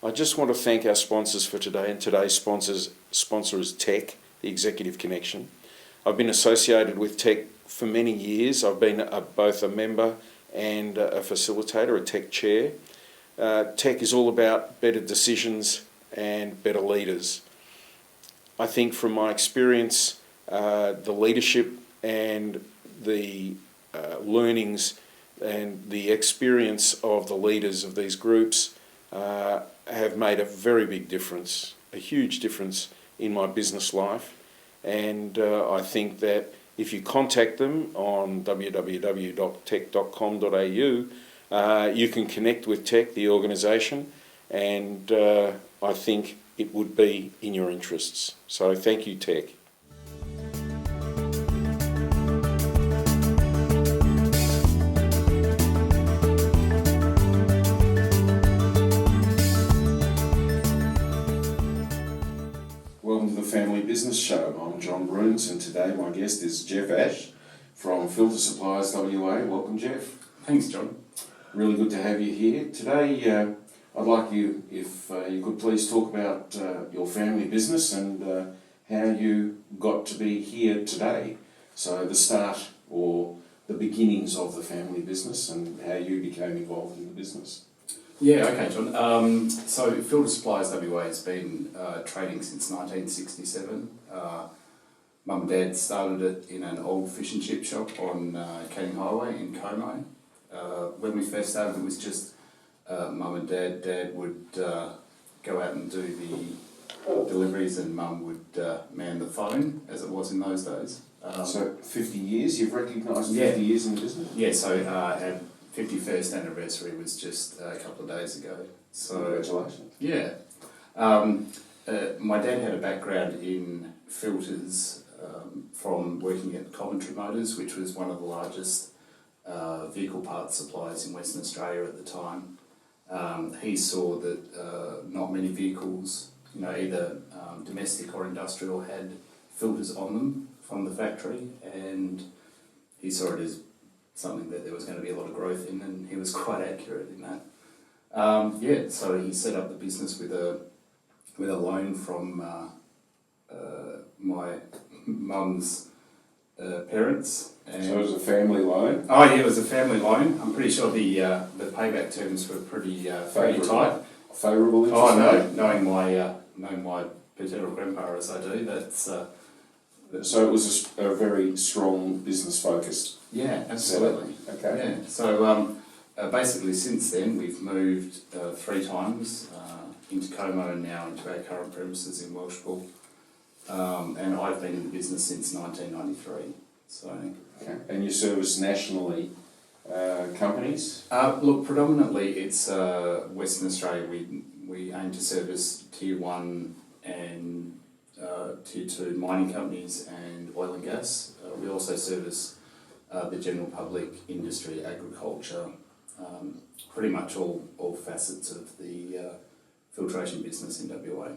I just want to thank our sponsors for today, and today's sponsor is Tech, the Executive Connection. I've been associated with Tech for many years. I've been both a member and a facilitator, a Tech chair. Tech is all about better decisions and better leaders. I think from my experience, the leadership and the learnings and the experience of the leaders of these groups have made a very big difference, a huge difference in my business life. And I think that if you contact them on www.tech.com.au, you can connect with Tech, the organisation, and I think it would be in your interests. So thank you, Tech. Welcome to the Family Business Show. I'm John Broons, and today my guest is Jeff Ash from Filter Supplies WA. Welcome, Jeff. Thanks, John. Really good to have you here. Today, I'd like you, if you could please talk about your family business and how you got to be here today. So the start or the beginnings of the family business and how you became involved in the business. Yeah, okay, John. So Filter Supplies WA has been trading since 1967. Mum and Dad started it in an old fish and chip shop on Canning Highway in Como. When we first started, it was just Mum and Dad. Dad would go out and do the deliveries, and Mum would man the phone, as it was in those days. So 50 years, you've recognised 50 years in the business? Yeah, so our 51st anniversary was just a couple of days ago. So congratulations. Yeah. My dad had a background in filters from working at Coventry Motors, which was one of the largest vehicle parts suppliers in Western Australia at the time. He saw that not many vehicles, either domestic or industrial, had filters on them from the factory, and he saw it as something that there was going to be a lot of growth in, and he was quite accurate in that. So he set up the business with a loan from my mum's parents. And so it was a family loan? Oh yeah, it was a family loan. I'm pretty sure the payback terms were pretty tight. Favourable interest? Oh no, knowing my paternal grandpa as I do, that's. So it was a very strong business focus. Yeah, absolutely. Okay. Yeah. So basically, since then we've moved 3 times into Como and now into our current premises in Welshpool. And I've been in the business since 1993. So. Okay. And you service nationally companies? Look, predominantly it's Western Australia. We aim to service Tier 1 and Tier 2 mining companies and oil and gas. We also service the general public, industry, agriculture, pretty much all facets of the filtration business in WA.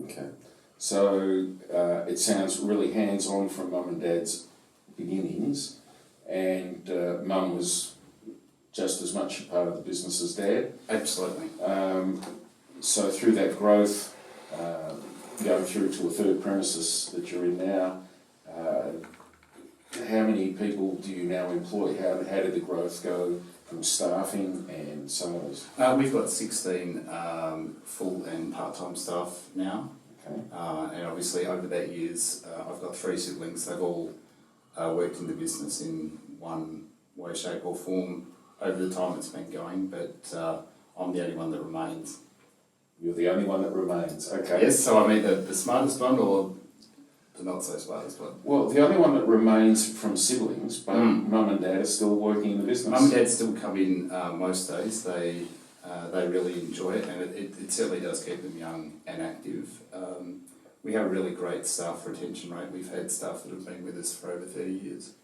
Okay. So it sounds really hands-on from Mum and Dad's beginnings, and Mum was just as much a part of the business as Dad. Absolutely. So through that growth, going through to a third premises that you're in now, how many people do you now employ? How did the growth go from staffing and sales? We've got 16 full and part-time staff now. Okay. And obviously over that years, I've got 3 siblings. They've all worked in the business in one way, shape or form over the time it's been going, but I'm the only one that remains. You're the only one that remains, okay. Yes, so I'm either the smartest one or the not so smartest one. Well, the only one that remains from siblings, but Mum and Dad are still working in the business. Mum and Dad still come in most days. They really enjoy it, and it certainly does keep them young and active. We have a really great staff retention rate. We've had staff that have been with us for over 30 years.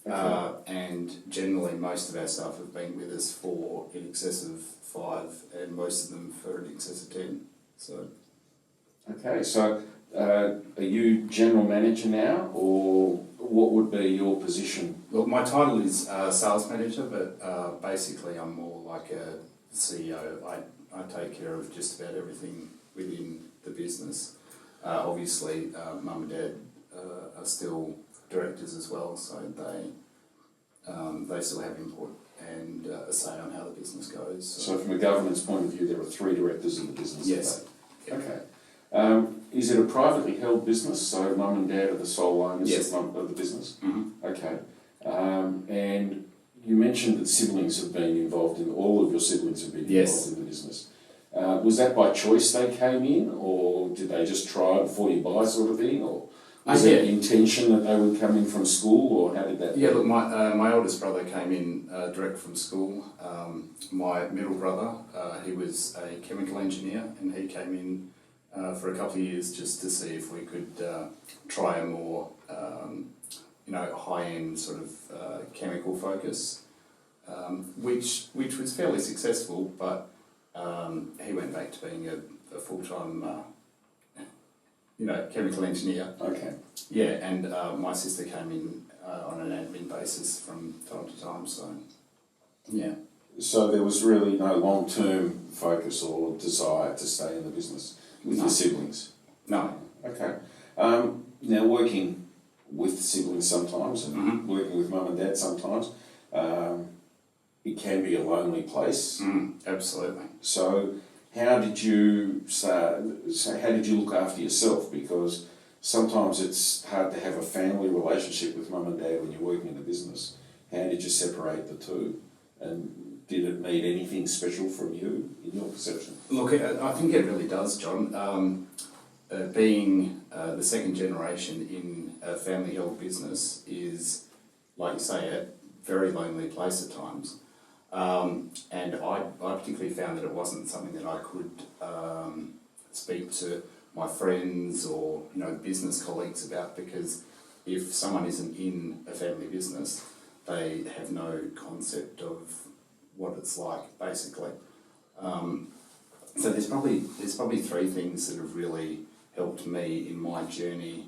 Okay. And generally most of our staff have been with us for in excess of 5, and most of them for in excess of 10. So. Okay, so are you general manager now, or what would be your position? Look, my title is sales manager, but basically I'm more like a CEO. I I take care of just about everything within the business. Obviously, Mum and Dad are still directors as well, so they still have input and a say on how the business goes. So from a governance point of view, there are 3 directors in the business. Yes. Today. Okay. Is it a privately held business? So Mum and Dad are the sole owners Yes. of the business? Mm-hmm. Okay. And you mentioned that siblings have been involved all of your siblings have been Yes. involved in the business. Was that by choice they came in, or did they just try it before you buy sort of thing, or was there intention that they would come in from school, or how did that Yeah, look, my oldest brother came in direct from school. My middle brother, he was a chemical engineer, and he came in for a couple of years just to see if we could try a more, high-end sort of chemical focus, which was fairly successful, but he went back to being a full-time, chemical engineer. Okay. Yeah, and my sister came in on an admin basis from time to time, so yeah. So there was really no long-term focus or desire to stay in the business with your siblings? No. Okay. Now working with siblings sometimes and working with Mum and Dad sometimes, it can be a lonely place. Absolutely. So how did you how did you look after yourself? Because sometimes it's hard to have a family relationship with Mum and Dad when you're working in a business. How did you separate the two? And did it need anything special from you in your perception? Look, I think it really does, John. Being the second generation in a family-held business is, like you say, a very lonely place at times. And I particularly found that it wasn't something that I could speak to my friends or business colleagues about, because if someone isn't in a family business, they have no concept of what it's like, basically. So there's probably 3 things that have really helped me in my journey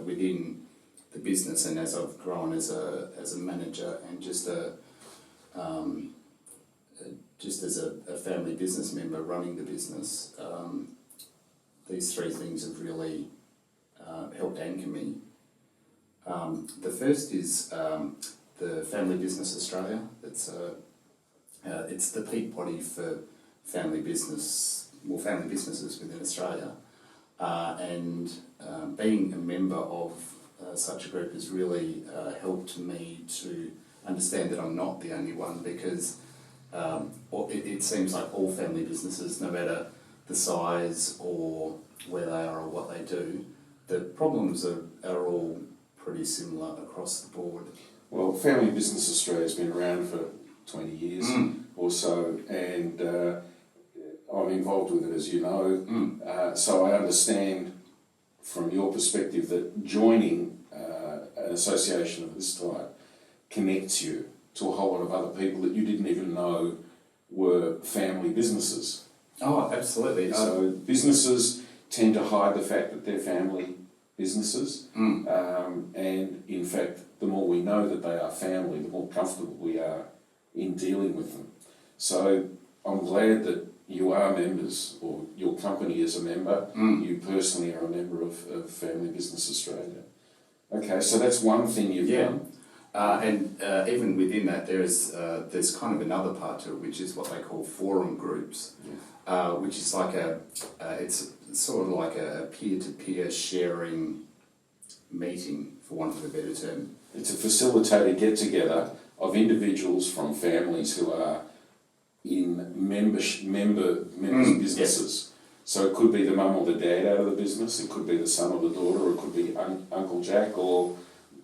within the business, and as I've grown as a manager and just as a family business member running the business. These 3 things have really helped anchor me. The first is the Family Business Australia. It's the peak body for family businesses within Australia, and being a member of such a group has really helped me to understand that I'm not the only one, because it seems like all family businesses, no matter the size or where they are or what they do, the problems are all pretty similar across the board. Well, Family Business Australia has been around for 20 years or so, and I'm involved with it, as you know. So I understand from your perspective that joining an association of this type connects you to a whole lot of other people that you didn't even know were family businesses. Oh, absolutely. So businesses tend to hide the fact that they're family businesses, and in fact, the more we know that they are family, the more comfortable we are in dealing with them. So I'm glad that you are members, or your company is a member. You personally are a member of Family Business Australia. Okay, so that's one thing you've done. And even within that, there's kind of another part to it, which is what they call forum groups, which is like it's sort of like a peer-to-peer sharing meeting, for want of a better term. It's a facilitated get-together of individuals from families who are in members businesses. So it could be the mum or the dad out of the business, it could be the son or the daughter, or it could be Uncle Jack or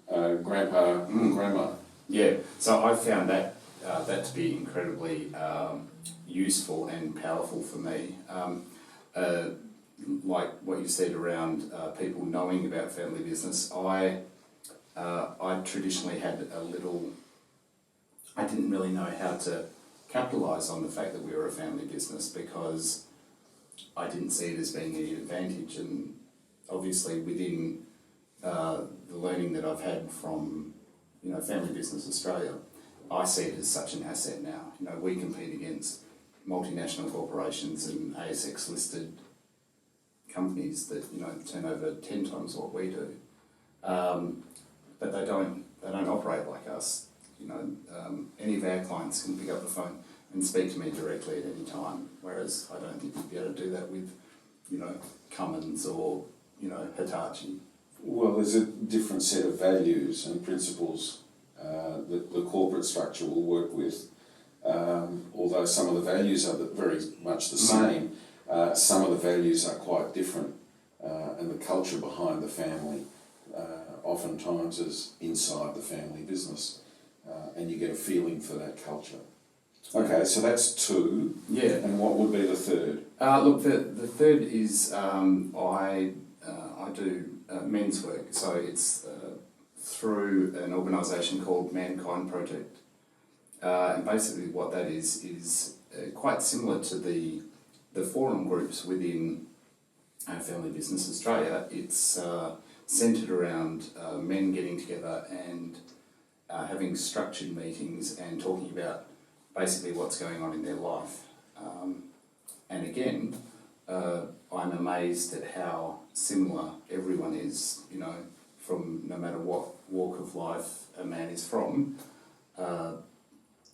grandpa and grandma. Yeah, so I found that to be incredibly useful and powerful for me. Like what you said around people knowing about family business, I traditionally had I didn't really know how to capitalise on the fact that we were a family business, because I didn't see it as being any advantage, and obviously within the learning that I've had from Family Business Australia, I see it as such an asset now. We compete against multinational corporations and ASX listed companies that turn over 10 times what we do, but they don't operate like us. Any of our clients can pick up the phone and speak to me directly at any time, whereas I don't think you'd be able to do that with Cummins or Hitachi. Well, there's a different set of values and principles that the corporate structure will work with. Although some of the values are very much the same, some of the values are quite different, and the culture behind the family oftentimes is inside the family business, and you get a feeling for that culture. Okay, so that's two. Yeah. And what would be the third? Look, the third is I do men's work, so it's through an organisation called Mankind Project, and basically what that is quite similar to the forum groups within Family Business Australia. It's centred around men getting together and having structured meetings and talking about basically what's going on in their life. And again, I'm amazed at how similar everyone is, from no matter what walk of life a man is from,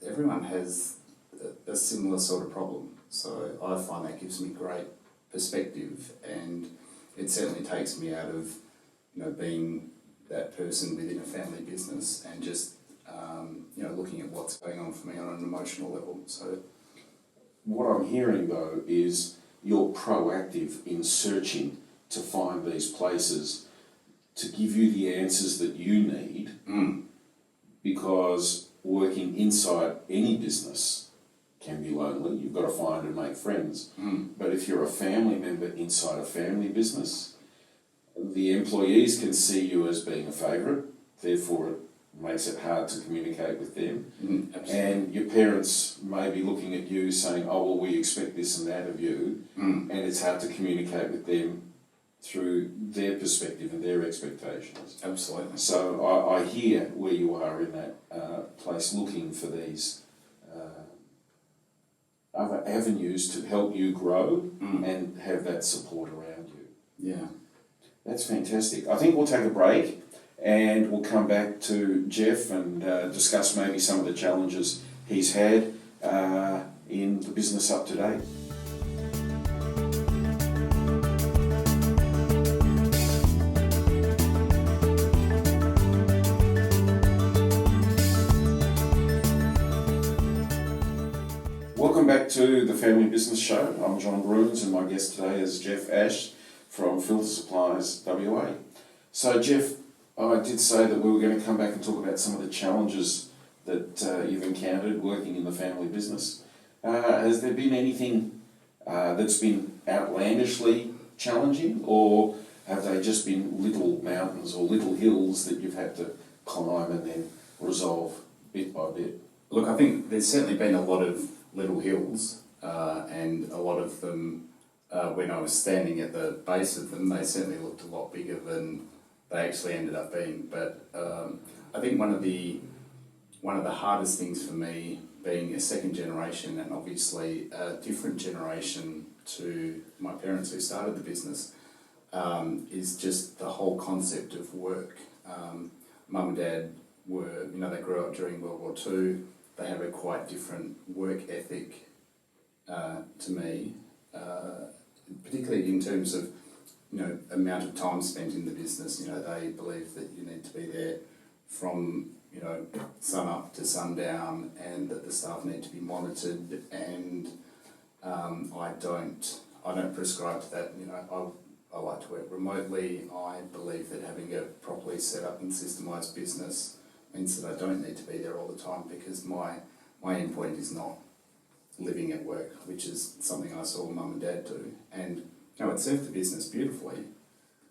everyone has a similar sort of problem. So I find that gives me great perspective, and it certainly takes me out of, being that person within a family business and just, looking at what's going on for me on an emotional level. So what I'm hearing though is you're proactive in searching to find these places to give you the answers that you need, because working inside any business can be lonely. You've got to find and make friends. But if you're a family member inside a family business, the employees can see you as being a favourite, therefore it makes it hard to communicate with them. And your parents may be looking at you saying, oh, well, we expect this and that of you, and it's hard to communicate with them through their perspective and their expectations. Absolutely. So I hear where you are in that place, looking for these other avenues to help you grow and have that support around you. Yeah. That's fantastic. I think we'll take a break and we'll come back to Jeff and discuss maybe some of the challenges he's had in the business up to date. Welcome back to the Family Business Show. I'm John Broons and my guest today is Jeff Ash from Filter Supplies WA. So Jeff, I did say that we were going to come back and talk about some of the challenges that you've encountered working in the family business. Has there been anything that's been outlandishly challenging, or have they just been little mountains or little hills that you've had to climb and then resolve bit by bit? Look, I think there's certainly been a lot of little hills, and a lot of them, when I was standing at the base of them, they certainly looked a lot bigger than they actually ended up being. But I think one of the hardest things for me, being a second generation and obviously a different generation to my parents who started the business, is just the whole concept of work. Mum and Dad were, they grew up during World War II. They have a quite different work ethic to me, particularly in terms of, amount of time spent in the business. They believe that you need to be there from, sun up to sundown, and that the staff need to be monitored. And I don't prescribe to that. I like to work remotely. I believe that having a properly set up and systemised business means that I don't need to be there all the time, because my end point is not living at work, which is something I saw Mum and Dad do. And it served the business beautifully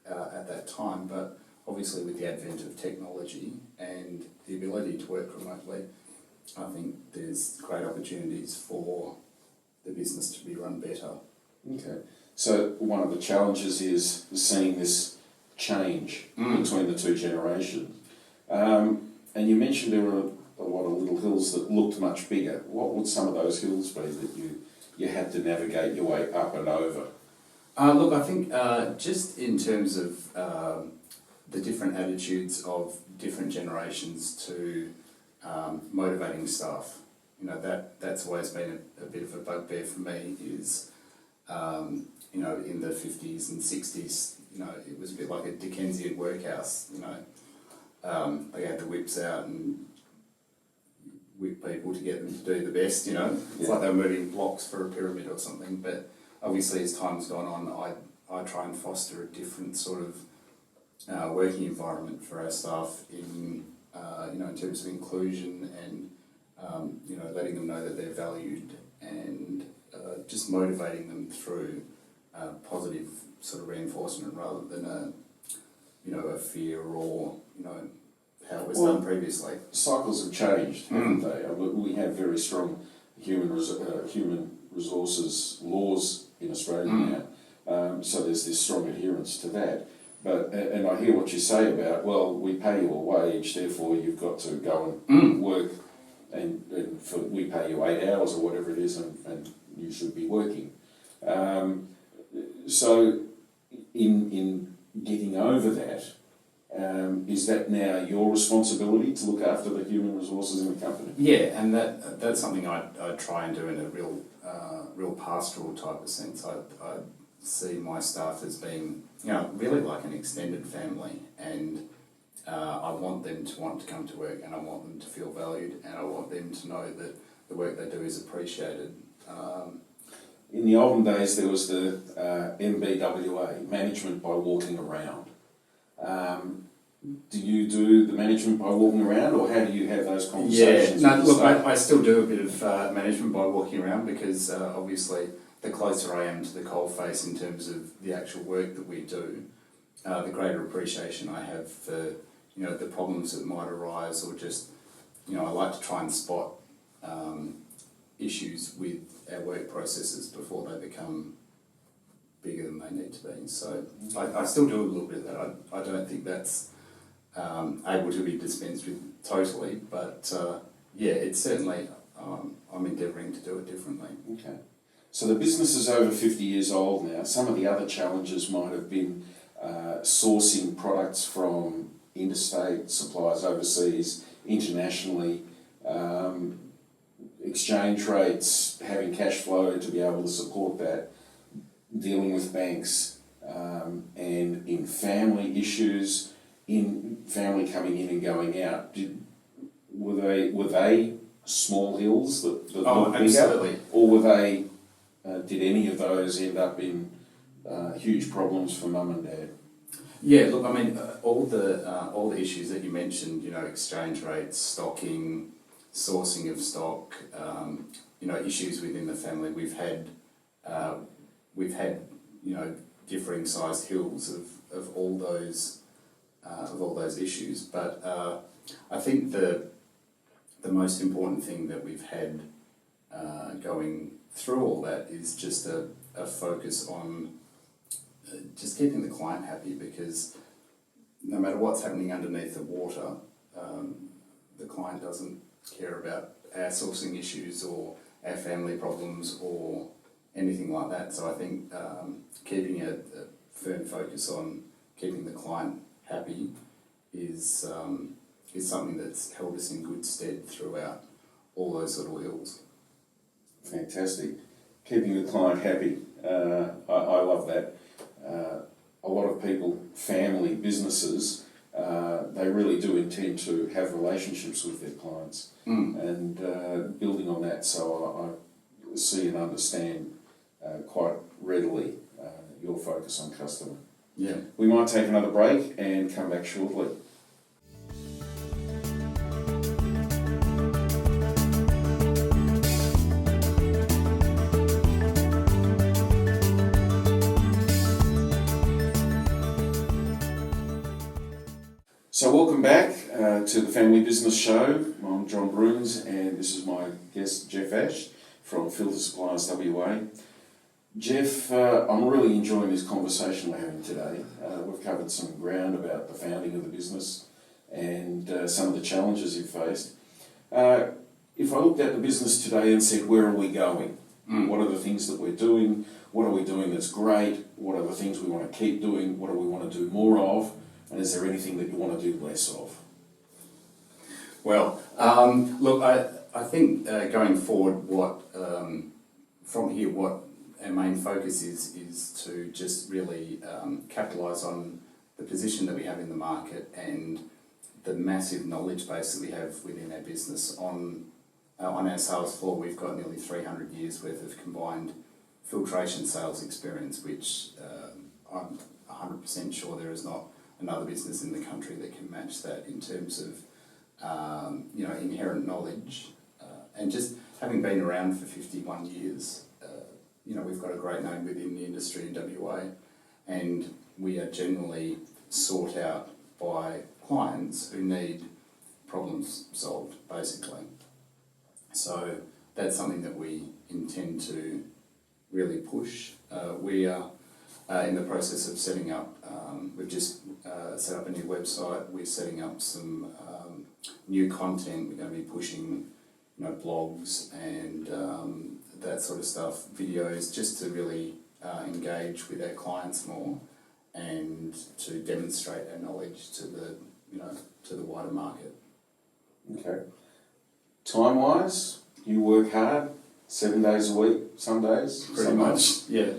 at that time, but obviously with the advent of technology and the ability to work remotely, I think there's great opportunities for the business to be run better. Okay. So one of the challenges is seeing this change between the two generations. And you mentioned there were a lot of little hills that looked much bigger. What would some of those hills be that you you had to navigate your way up and over? Look, I think just in terms of the different attitudes of different generations to motivating staff, that's always been a bit of a bugbear for me. Is in the 50s and 60s, it was a bit like a Dickensian workhouse. They had the whips out and whip people to get them to do the best. It's like they were moving blocks for a pyramid or something. But obviously, as time's gone on, I try and foster a different sort of working environment for our staff in terms of inclusion and letting them know that they're valued and just motivating them through positive sort of reinforcement rather than a fear or how it was done previously. Cycles have changed, haven't they? We have very strong human resources laws in Australia now, so there's this strong adherence to that. But and I hear what you say about, well, we pay you a wage, therefore you've got to go and work, and we pay you 8 hours or whatever it is, and you should be working. So in getting over that, is that now your responsibility to look after the human resources in the company? Yeah, and that's something I try and do in a real pastoral type of sense. I see my staff as being really like an extended family, and I want them to want to come to work, and I want them to feel valued, and I want them to know that the work they do is appreciated. In the olden days, there was the MBWA, management by walking around. Do you do the management by walking around, or how do you have those conversations? Yeah, no, look, I still do a bit of management by walking around because obviously the closer I am to the coalface in terms of the actual work that we do, the greater appreciation I have for the problems that might arise, or just I like to try and spot issues with our work processes before they become bigger than they need to be. So I still do a little bit of that. I don't think that's able to be dispensed with totally, but it's certainly I'm endeavouring to do it differently. Okay. So the business is over 50 years old now. Some of the other challenges might have been sourcing products from interstate suppliers overseas, internationally, exchange rates, having cash flow to be able to support that, dealing with banks, and in family issues, in family coming in and going out. Were they small hills that looked absolutely. bigger, or were they? Did any of those end up in huge problems for mum and dad? Yeah, look, I mean, all the issues that you mentioned, exchange rates, stocking, sourcing of stock, issues within the family. We've had differing sized hills of all those issues. But I think the most important thing that we've had going through all that is just a focus on just keeping the client happy, because no matter what's happening underneath the water, the client doesn't care about our sourcing issues or our family problems or anything like that. So I think keeping a firm focus on keeping the client happy is something that's held us in good stead throughout all those little hills. Fantastic. Keeping the client happy. I love that. A lot of people, family, businesses, they really do intend to have relationships with their clients, and building on that. So I see and understand quite readily your focus on customer. Yeah. We might take another break and come back shortly. So welcome back to the Family Business Show. I'm John Broons, and this is my guest Jeff Ash from Filter Supplies WA. Jeff, I'm really enjoying this conversation we're having today. We've covered some ground about the founding of the business and some of the challenges you've faced. If I looked at the business today and said, where are we going? What are the things that we're doing? What are we doing that's great? What are the things we want to keep doing? What do we want to do more of? And is there anything that you want to do less of? Well, look, I think going forward, from here, what our main focus is to just really capitalise on the position that we have in the market and the massive knowledge base that we have within our business. On our sales floor, we've got nearly 300 years worth of combined filtration sales experience, which I'm 100% sure there is not another business in the country that can match that in terms of inherent knowledge. And just having been around for 51 years, we've got a great name within the industry in WA, and we are generally sought out by clients who need problems solved, basically. So that's something that we intend to really push. We are in the process of setting up, we've just set up a new website, we're setting up some new content, we're going to be pushing blogs and that sort of stuff, videos, just to really engage with our clients more and to demonstrate our knowledge to the wider market. Okay. Time-wise, you work hard, 7 days a week, some days? Pretty much, yeah.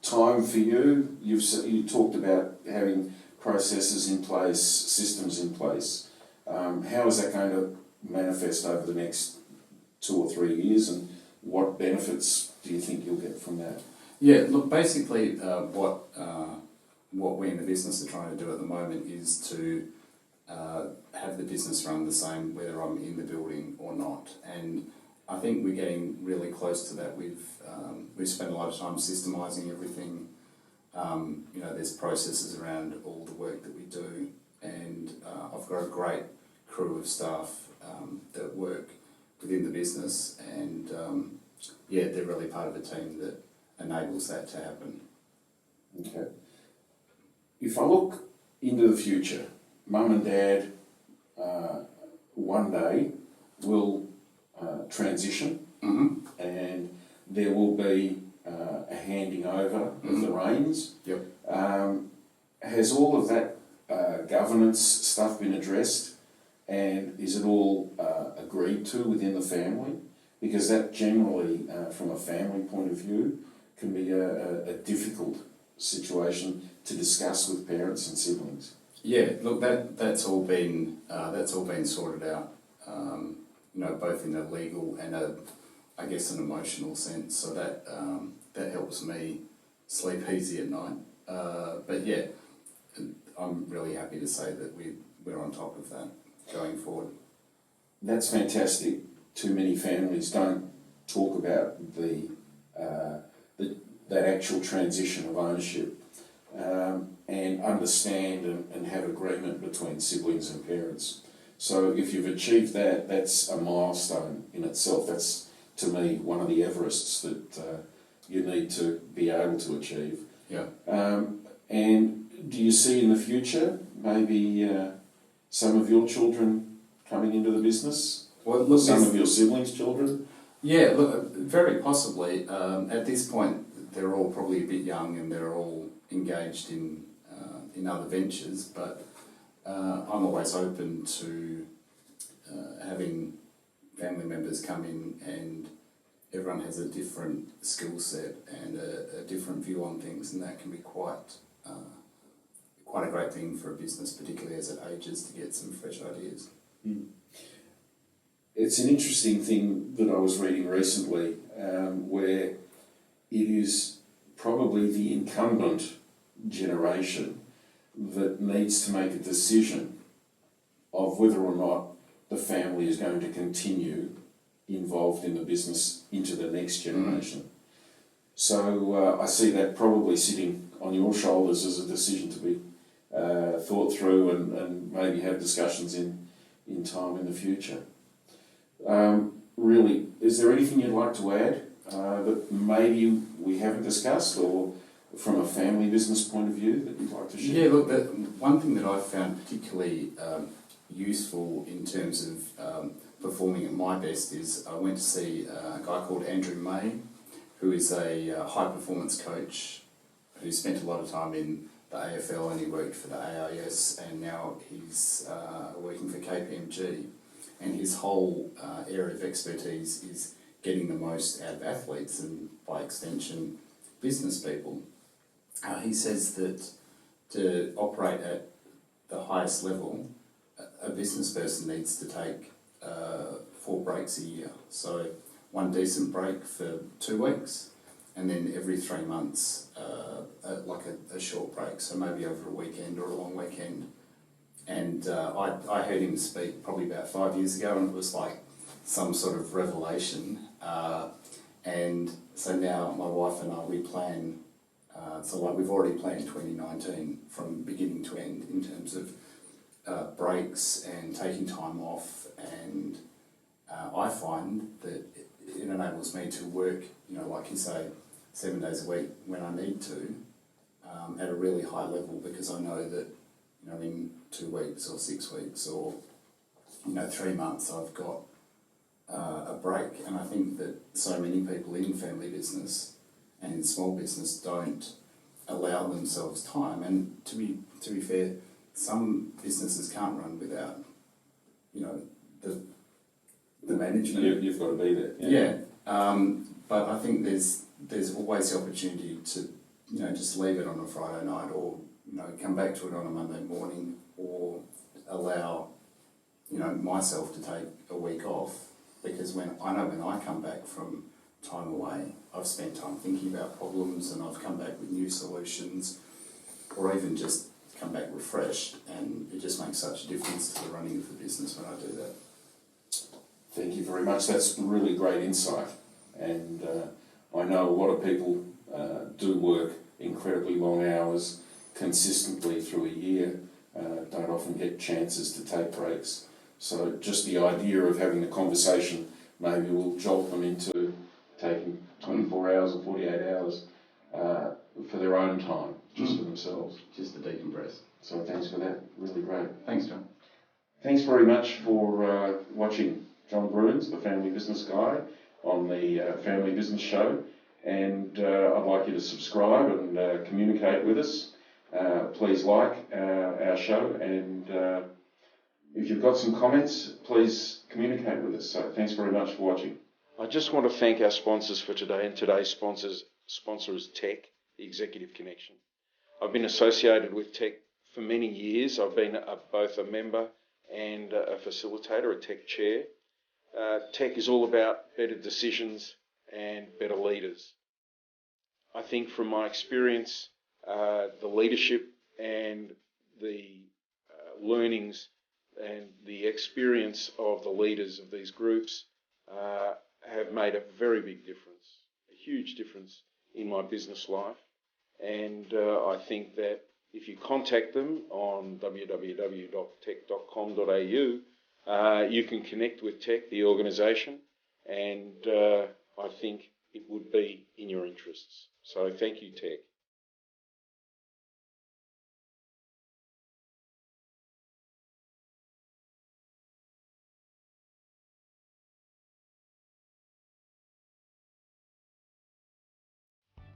Time for you, you talked about having processes in place, systems in place. How is that going to manifest over the next 2 or 3 years, and what benefits do you think you'll get from that? Yeah, look, basically what we in the business are trying to do at the moment is to have the business run the same whether I'm in the building or not. And I think we're getting really close to that. We've spent a lot of time systemising everything. There's processes around all the work that we do, and I've got a great crew of staff that work within the business, and they're really part of a team that enables that to happen. Okay. If I look into the future, Mum and Dad one day will transition, and there will be a handing over of the reins. Yep. Has all of that governance stuff been addressed, and is it all agreed to within the family? Because that generally, from a family point of view, can be a difficult situation to discuss with parents and siblings. Yeah, look, that's all been sorted out. Both in a legal and an emotional sense. So that helps me sleep easy at night. But yeah, I'm really happy to say that we're on top of that going forward. That's fantastic. Too many families don't talk about that actual transition of ownership and understand and have agreement between siblings and parents. So if you've achieved that, that's a milestone in itself. That's, to me, one of the Everests that you need to be able to achieve. Yeah. And do you see in the future maybe some of your children coming into the business? Well, look, some of your siblings' children? Yeah, look, very possibly. At this point, they're all probably a bit young and they're all engaged in other ventures, but I'm always open to having family members come in, and everyone has a different skill set and a different view on things, and that can be quite a great thing for a business, particularly as it ages, to get some fresh ideas. Mm. It's an interesting thing that I was reading recently, where it is probably the incumbent generation that needs to make a decision of whether or not the family is going to continue involved in the business into the next generation. Mm. So I see that probably sitting on your shoulders as a decision to be thought through and maybe have discussions in time in the future. Really, is there anything you'd like to add that maybe we haven't discussed, or from a family business point of view that you'd like to share? Yeah, look, one thing that I've found particularly useful in terms of performing at my best is I went to see a guy called Andrew May, who is a high performance coach who spent a lot of time in the AFL and he worked for the AIS and now he's working for KPMG. And his whole area of expertise is getting the most out of athletes and by extension business people. He says that to operate at the highest level, a business person needs to take 4 breaks a year. So 1 decent break for 2 weeks, and then every 3 months, like a short break. So maybe over a weekend or a long weekend. And I heard him speak probably about 5 years ago, and it was like some sort of revelation. And so now my wife and I, we plan. So like we've already planned 2019 from beginning to end in terms of breaks and taking time off, and I find that it enables me to work, like you say, 7 days a week when I need to, at a really high level, because I know that, in 2 weeks or 6 weeks or, 3 months I've got a break. And I think that so many people in family business and in small business don't allow themselves time. And to be fair, some businesses can't run without, the management. You've got to be there. Yeah. But I think there's always the opportunity to, just leave it on a Friday night, or, come back to it on a Monday morning, or allow, myself to take a week off, because when I come back from time away, I've spent time thinking about problems and I've come back with new solutions, or even just come back refreshed, and it just makes such a difference to the running of the business when I do that. Thank you very much. That's really great insight. And I know a lot of people do work incredibly long hours consistently through a year, don't often get chances to take breaks. So just the idea of having a conversation maybe will jolt them into taking 24 hours or 48 hours for their own time, just for themselves. Just to decompress. So thanks for that. Really great. Thanks, John. Thanks very much for watching John Broons, the Family Business Guy, on the Family Business Show. And I'd like you to subscribe and communicate with us. Please like our show, and if you've got some comments, please communicate with us. So thanks very much for watching. I just want to thank our sponsors for today, and today's sponsor is Tech, the Executive Connection. I've been associated with Tech for many years. I've been both a member and a facilitator, a Tech chair. Tech is all about better decisions and better leaders. I think from my experience, the leadership and the learnings and the experience of the leaders of these groups have made a very big difference, a huge difference in my business life. And I think that if you contact them on www.tech.com.au, you can connect with Tech, the organisation, and I think it would be in your interests. So thank you, Tech.